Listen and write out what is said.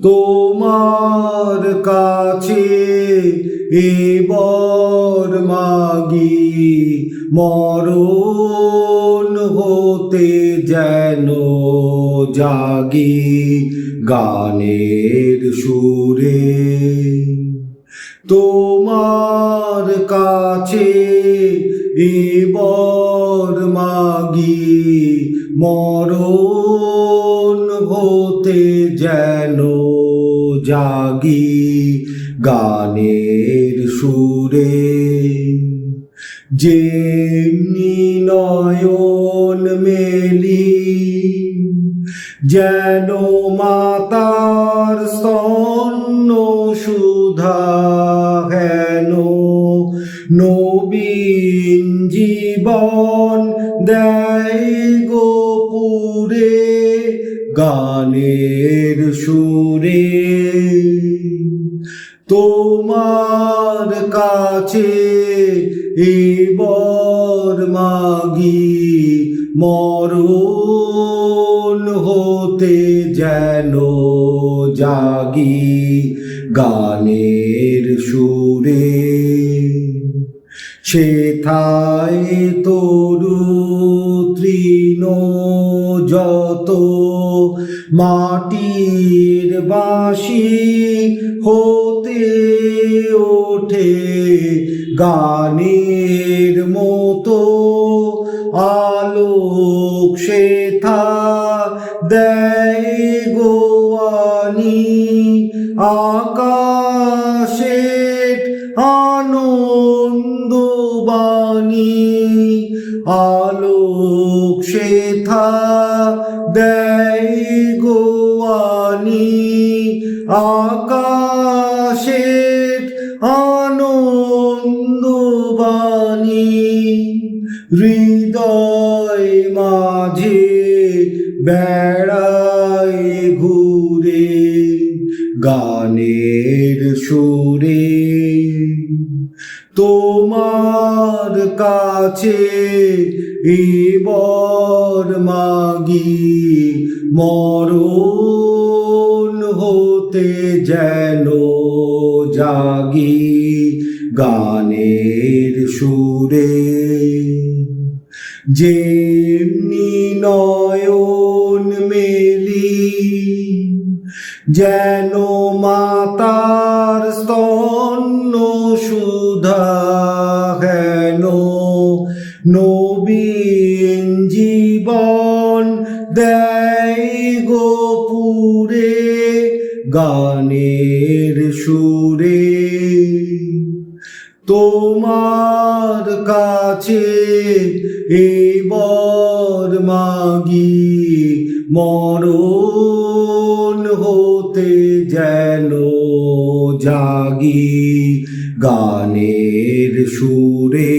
তোমার কাছে এবার মাগি মরণ হতে যেন জাগি গানের সুরে। তোমার কাছে এবার মাগি মরণ হতে যেন জাগি গানের সুরে। যেমনি নয়ন মেলি যেন মাতার স্তন্য সুধা হেন নবীন জীবন দেয় গোপুরে গানের সুরে। তোমার কাছে এবার মাগি মরণ হতে যেন জাগি গানের সুরে। সেথায় তরু তৃণ যত মাটির বাঁশি হতে ওঠে গানের মতো আলোক সেথা দেয় গোয়ানি আকাশের আনন্দবাণী। আলোক সেথা দেয় গোয়ানি আকাশের আনন্দবাণী। হৃদয় মাঝে বেড়ায় ঘুরে গানের সুরে। তোমার কাছে এবার মাগি মরণ হতে যেন জাগি গানের সুরে। যেমনি নয়ন মেলি যেন মাতার স্তন্য সুধা হেন নবীন জীবন দেয় গোপুরে গানের সুরে। তোমার কাছে এবার মাগি মরণ হতে যেন জাগি গানের সুরে।